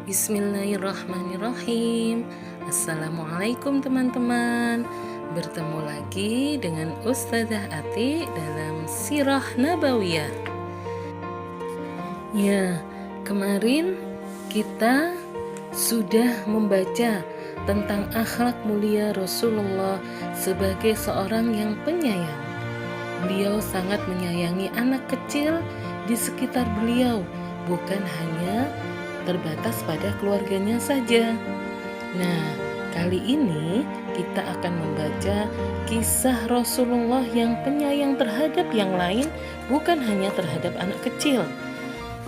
Bismillahirrahmanirrahim. Assalamualaikum teman-teman. Bertemu lagi dengan Ustazah Ati dalam Sirah Nabawiyah. Ya, kemarin kita sudah membaca tentang akhlak mulia Rasulullah sebagai seorang yang penyayang. Beliau sangat menyayangi anak kecil di sekitar beliau, bukan hanya terbatas pada keluarganya saja. Nah, kali ini kita akan membaca kisah Rasulullah yang penyayang terhadap yang lain, bukan hanya terhadap anak kecil.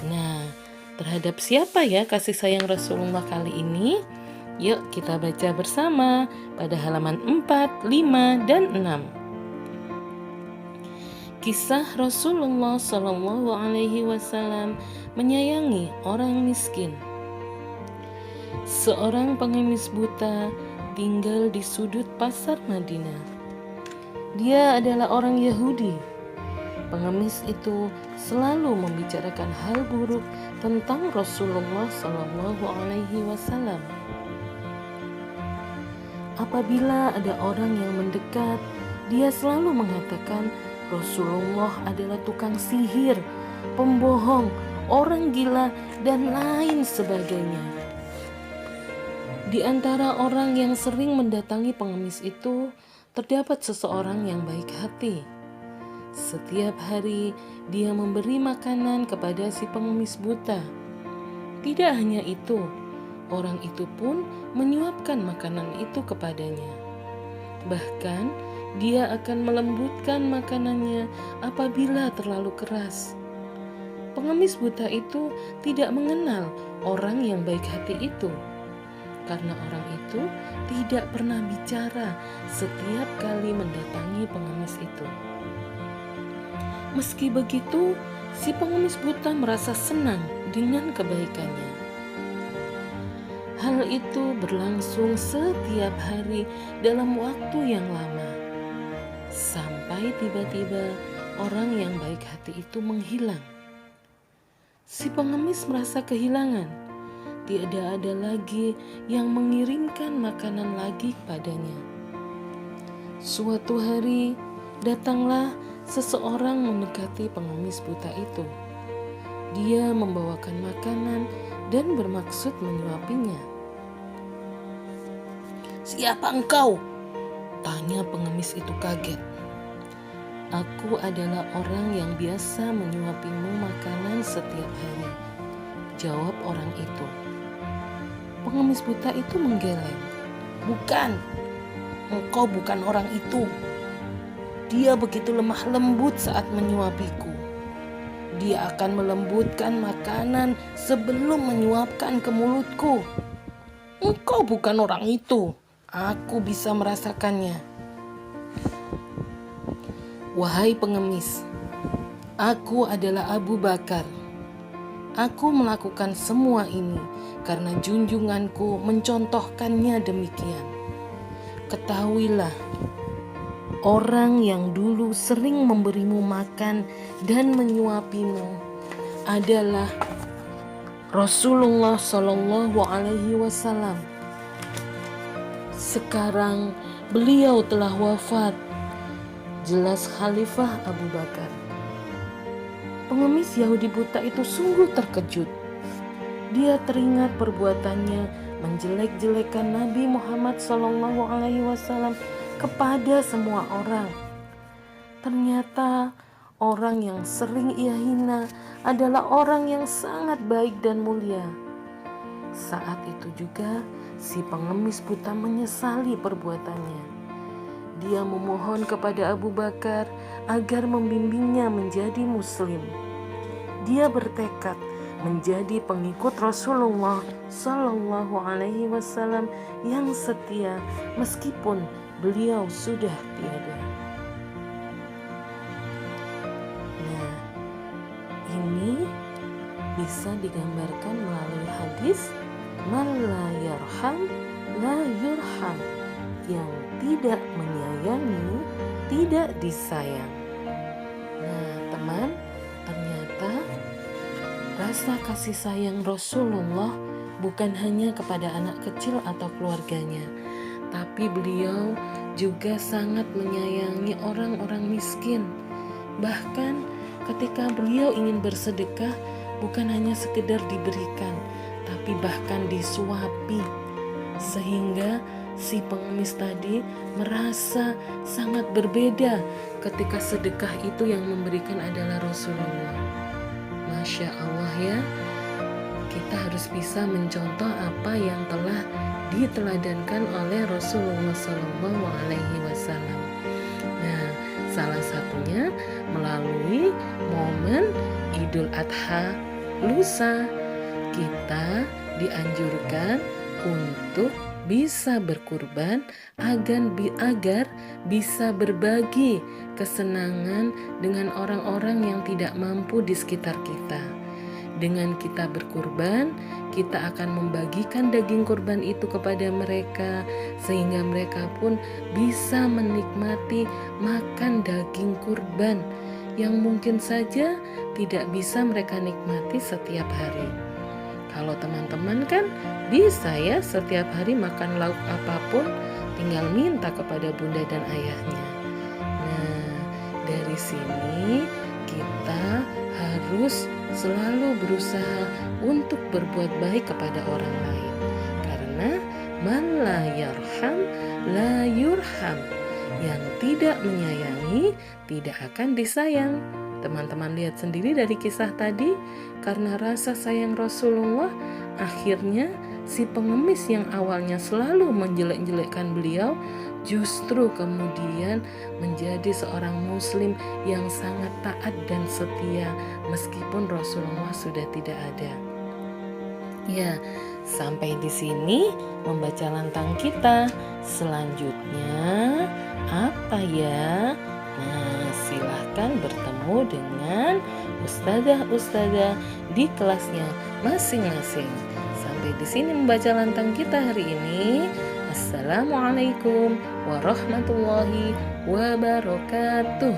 Nah, terhadap siapa ya kasih sayang Rasulullah kali ini? Yuk kita baca bersama pada halaman 4, 5, dan 6. Kisah Rasulullah Shallallahu Alaihi Wasallam menyayangi orang miskin. Seorang pengemis buta tinggal di sudut pasar Madinah. Dia adalah orang Yahudi. Pengemis itu selalu membicarakan hal buruk tentang Rasulullah Shallallahu Alaihi Wasallam. Apabila ada orang yang mendekat, dia selalu mengatakan Rasulullah adalah tukang sihir, pembohong, orang gila, dan lain sebagainya. Di antara orang yang sering mendatangi pengemis itu, terdapat seseorang yang baik hati. Setiap hari dia memberi makanan kepada si pengemis buta. Tidak hanya itu, orang itu pun menyuapkan makanan itu kepadanya. Bahkan dia akan melembutkan makanannya apabila terlalu keras. Pengemis buta itu tidak mengenal orang yang baik hati itu, karena orang itu tidak pernah bicara setiap kali mendatangi pengemis itu. Meski begitu, si pengemis buta merasa senang dengan kebaikannya. Hal itu berlangsung setiap hari dalam waktu yang lama. Sampai tiba-tiba orang yang baik hati itu menghilang. Si pengemis merasa kehilangan. Tidak ada lagi yang mengirimkan makanan lagi kepadanya. Suatu hari datanglah seseorang mendekati pengemis buta itu. Dia membawakan makanan dan bermaksud menyuapinya. "Siapa engkau?" tanya pengemis itu kaget. "Aku adalah orang yang biasa menyuapimu makanan setiap hari," jawab orang itu. Pengemis buta itu menggeleng. "Bukan, engkau bukan orang itu. Dia begitu lemah lembut saat menyuapiku. Dia akan melembutkan makanan sebelum menyuapkan ke mulutku. Engkau bukan orang itu. Aku bisa merasakannya." "Wahai pengemis, aku adalah Abu Bakar. Aku melakukan semua ini karena junjunganku mencontohkannya demikian. Ketahuilah, orang yang dulu sering memberimu makan dan menyuapimu adalah Rasulullah Shallallahu Alaihi Wasallam. Sekarang beliau telah wafat," jelas Khalifah Abu Bakar. Pengemis Yahudi buta itu sungguh terkejut. Dia teringat perbuatannya menjelek-jelekan Nabi Muhammad SAW kepada semua orang. Ternyata orang yang sering ia hina adalah orang yang sangat baik dan mulia. Saat itu juga si pengemis buta menyesali perbuatannya. Dia memohon kepada Abu Bakar agar membimbingnya menjadi muslim. Dia bertekad menjadi pengikut Rasulullah Shallallahu Alaihi Wasallam yang setia meskipun beliau sudah tiada. Nah, ini bisa digambarkan melalui hadis "Man la yarham la yurham", yang tidak menyayangi tidak disayang. Nah teman, ternyata rasa kasih sayang Rasulullah bukan hanya kepada anak kecil atau keluarganya, tapi beliau juga sangat menyayangi orang-orang miskin. Bahkan ketika beliau ingin bersedekah, bukan hanya sekedar diberikan, tapi bahkan disuapi, sehingga si pengemis tadi merasa sangat berbeda ketika sedekah itu yang memberikan adalah Rasulullah. Masya Allah ya, kita harus bisa mencontoh apa yang telah diteladankan oleh Rasulullah SAW. Nah, salah satunya melalui momen Idul Adha lusa, kita dianjurkan untuk bisa berkurban agar bisa berbagi kesenangan dengan orang-orang yang tidak mampu di sekitar kita. Dengan kita berkurban, kita akan membagikan daging kurban itu kepada mereka, sehingga mereka pun bisa menikmati makan daging kurban yang mungkin saja tidak bisa mereka nikmati setiap hari. Kalau teman-teman kan bisa ya setiap hari makan lauk apapun, tinggal minta kepada bunda dan ayahnya. Nah, dari sini kita harus selalu berusaha untuk berbuat baik kepada orang lain. Karena man la yarham la yurham. Yang tidak menyayangi tidak akan disayang. Teman-teman lihat sendiri dari kisah tadi, karena rasa sayang Rasulullah, akhirnya si pengemis yang awalnya selalu menjelek-jelekkan beliau, justru kemudian menjadi seorang muslim yang sangat taat dan setia meskipun Rasulullah sudah tidak ada. Ya, sampai di sini membaca lantang kita. Selanjutnya apa ya? Nah, silahkan bertemu dengan ustadzah-ustadzah di kelasnya masing-masing. Sampai di sini membaca lantang kita hari ini. Assalamualaikum warahmatullahi wabarakatuh.